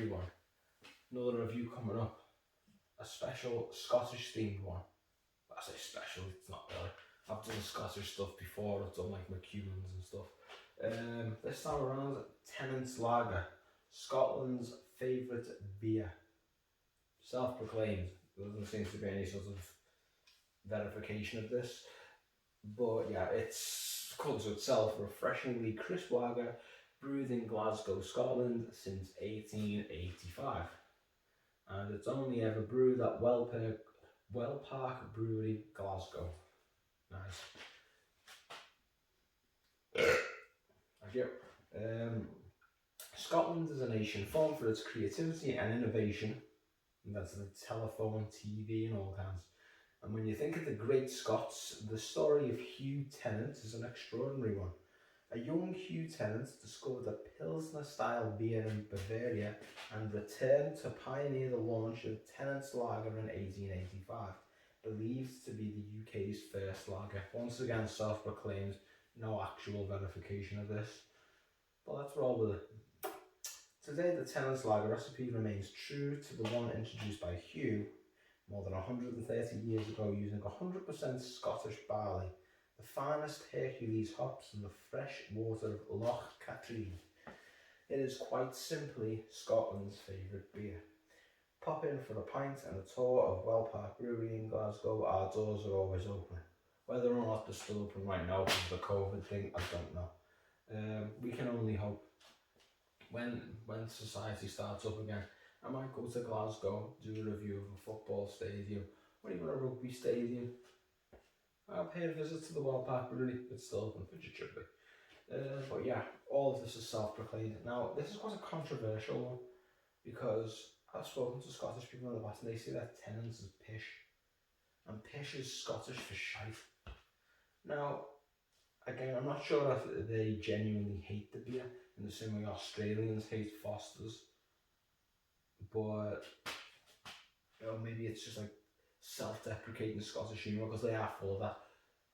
everyone. Another review coming up. A special Scottish themed one. I say special, it's not really. I've done Scottish stuff before, I've done like McEwan's and stuff. This time around, Tennent's Lager. Scotland's favourite beer. Self-proclaimed. There doesn't seem to be any sort of verification of this. But yeah, it's called to itself refreshingly crisp lager brewed in Glasgow, Scotland since 1885. And it's only ever brewed at Wellpark Brewery, Glasgow. Nice. Thank you. Scotland is a nation formed for its creativity and innovation. And that's the telephone, TV and all kinds. And when you think of the great Scots, the story of Hugh Tennent is an extraordinary one. A young Hugh Tennent discovered a pilsner style beer in Bavaria and returned to pioneer the launch of Tennent's Lager in 1885, believed to be the UK's first lager. Once again, self-proclaimed, no actual verification of this. But let's roll with it. Today, the Tennent's Lager recipe remains true to the one introduced by Hugh more than 130 years ago using 100% Scottish barley, the finest Hercules hops and the fresh water of Loch Katrine. It is quite simply Scotland's favourite beer. Pop in for a pint and a tour of Wellpark Brewery in Glasgow. Our doors are always open. Whether or not they're still open right now because of the COVID thing, I don't know. We can only hope. When society starts up again, I might go to Glasgow, do a review of a football stadium, or even a rugby stadium. I'll pay a visit to the Wellpark Brewery. It's still open for you, should be. But yeah, all of this is self-proclaimed. Now, this is quite a controversial one, because I've spoken to Scottish people in the past and they say that Tennent's is pish. And pish is Scottish for shite. Now, again, I'm not sure if they genuinely hate the beer in the same way Australians hate Foster's. But, you know, maybe it's just like self-deprecating Scottish humour because they are full of that.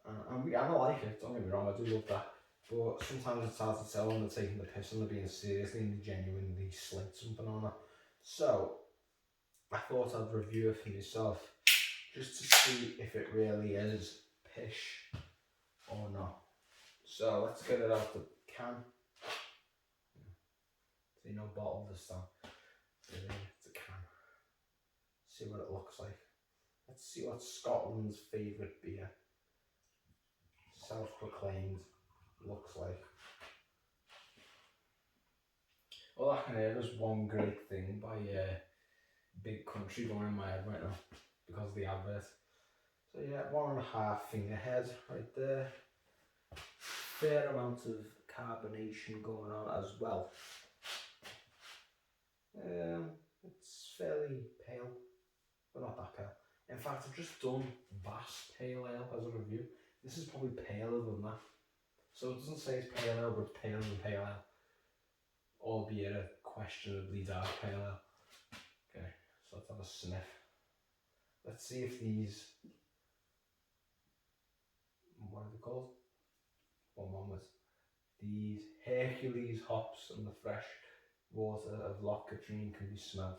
And I don't like it, don't get me wrong, I do love that. But sometimes it's hard to tell when they're taking the piss and they're being seriously and they genuinely slight something on it. So, I thought I'd review it for myself just to see if it really is pish or not. So, let's get it out the can. See, no bottle this time. It's a can. See what it looks like. Let's see what Scotland's favourite beer, self-proclaimed, looks like. All I can hear is one great thing by Big Country going in my head right now because of the advert. So yeah, 1.5 finger head right there. Fair amount of carbonation going on as well. It's fairly pale, but not that pale. In fact, I've just done Bass Pale Ale as a review. This is probably paler than that. So it doesn't say it's pale ale, but it's paler than pale ale. Albeit a questionably dark pale ale. Okay, so let's have a sniff. Let's see if these, what are they called? One moment. These Hercules hops and the fresh water of Loch Katrine can be smelt.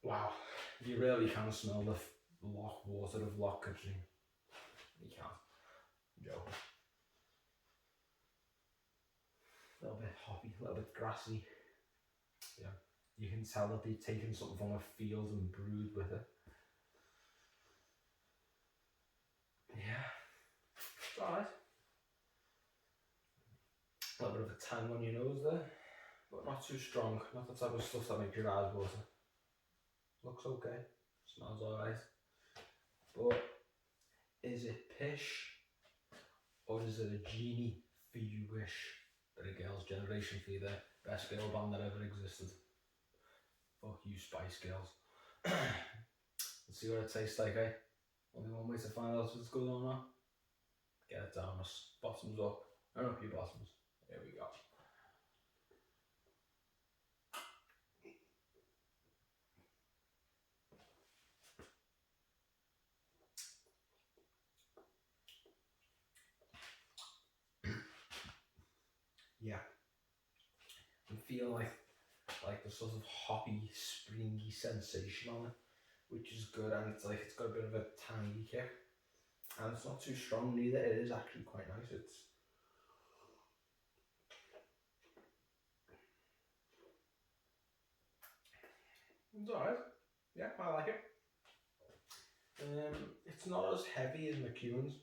Wow, you really can smell the water of Loch Katrine. You can't. Joke. A little bit hoppy, a little bit grassy. Yeah, you can tell that they've taken something from a field and brewed with it. Yeah, it's alright. A little bit of a tang on your nose there, but not too strong. Not the type of stuff that makes your eyes water. Looks okay, smells alright. But is it pish or is it a genie for you wish? Bit of Girls' Generation for you there. Best girl band that ever existed. Fuck you, Spice Girls. Let's see what it tastes like, eh? Only one way to find out if it's good or not. Get it down, bottoms up. Turn up your bottoms. There we go. Yeah, feel like the sort of hoppy, springy sensation on it, which is good, and it's got a bit of a tangy kick, and it's not too strong neither. It is actually quite nice. It's alright. Yeah, I like it. It's not as heavy as McEwen's,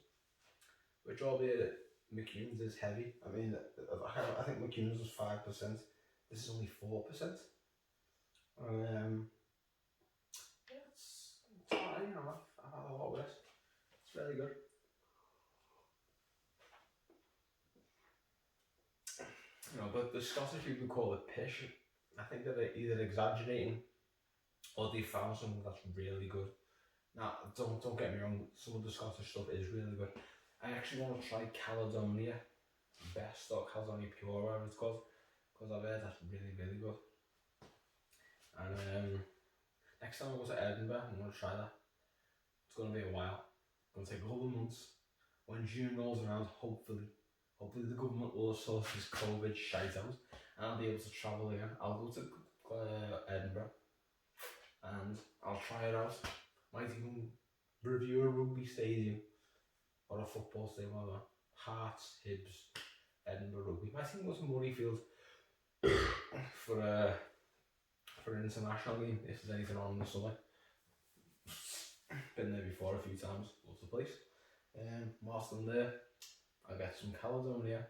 which albeit McEwen's is heavy. I mean, I think McEwen's was 5%. This is only 4%. Yeah, it's alright. You know, I've had a lot with it. It's very good. You know, but the Scottish people call it pish. I think that they're either exaggerating or they found something that's really good. Now, don't get me wrong, some of the Scottish stuff is really good. I actually want to try Caledonia, best or Caledonia Pure, whatever it's called, because I've heard that's really, really good. And next time I go to Edinburgh, I'm going to try that. It's going to be a while. It's going to take a couple of months. When June rolls around, hopefully the government will sort this COVID shite out, and I'll be able to travel again. I'll go to Edinburgh, and I'll try it out. Might even review a rugby stadium or a football stadium, whatever. Hearts, Hibs, Edinburgh Rugby. Might even go to Murrayfield for an international game if there's anything on in the summer. Been there before a few times. Loves the place. Whilst I'm there, I'll get some Caledonia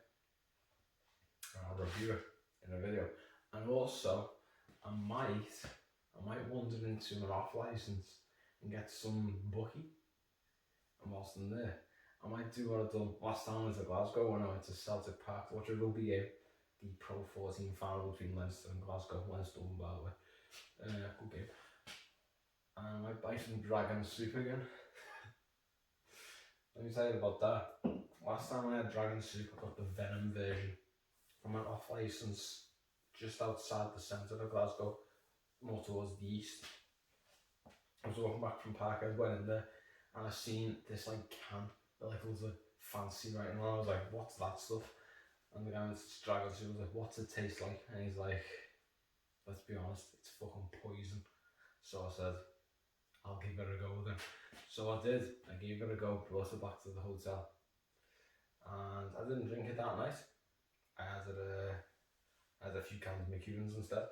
and I'll review it in a video. And also, I might wander into an off license and get some bucky. And whilst I'm there, I might do what I done last time I went to Glasgow when I went to Celtic Park to watch a rugby game, the Pro 14 final between Leinster and Glasgow. Leinster won, by the way. Good game. And I might buy some dragon soup again. Let me tell you about that. Last time I had dragon soup, I got the Venom version from an off license just outside the centre of Glasgow, more towards the east. I was walking back from Park, I went in there and I seen this like can with like loads of fancy writing on. I was like, what's that stuff? And the guy went to dragon soup, was like, what's it taste like? And he's like, let's be honest, it's fucking poison. So I said, I'll give it a go then. So I did. I gave it a go, brought it back to the hotel. And I didn't drink it that night. I had a few cans of McEwen's instead.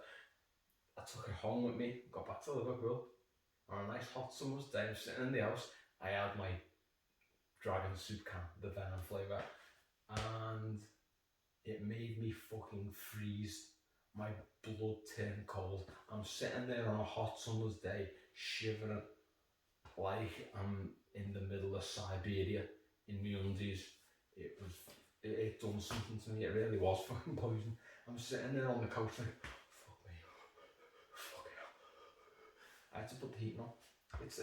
I took it home with me, got back to Liverpool. On a nice hot summer's day, I'm sitting in the house. I had my dragon soup can, the Venom flavour. And it made me fucking freeze. My blood turned cold. I'm sitting there on a hot summer's day, shivering like I'm in the middle of Siberia in my undies. It done something to me. It really was fucking poison. I'm sitting there on the couch like, fuck me, fuck it. I had to put the heat on. It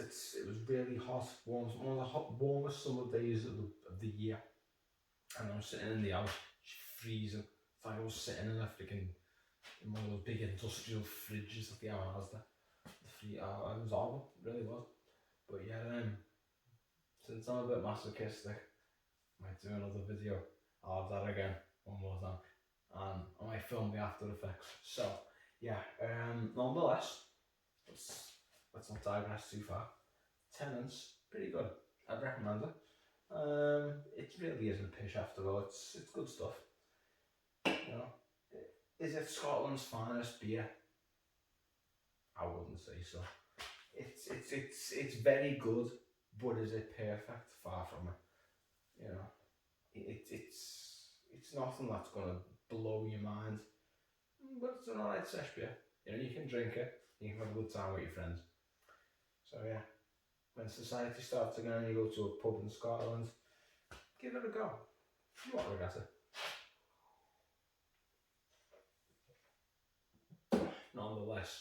was really hot. One of the warmest summer days of the year, and I'm sitting in the house, freezing. It's like I was sitting in in one of those big industrial fridges that they have in Asda. It was horrible, it really was. But yeah, since I'm a bit masochistic, I might do another video. I'll have that again one more time, and I might film the after effects. So yeah, nonetheless, let's not digress too far. Tennent's pretty good. I'd recommend it. It really isn't pish after all. It's good stuff. You know, is it Scotland's finest beer? I wouldn't say so. It's very good, but is it perfect? Far from it. You know, it's nothing that's gonna blow your mind, but it's an alright sesh beer. You know, you can drink it, you can have a good time with your friends. So yeah, when society starts again and you go to a pub in Scotland, give it a go. You won't regret it. Nonetheless,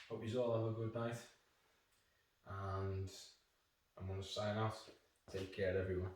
hope you all have a good night, and I'm going to sign out. Take care, everyone.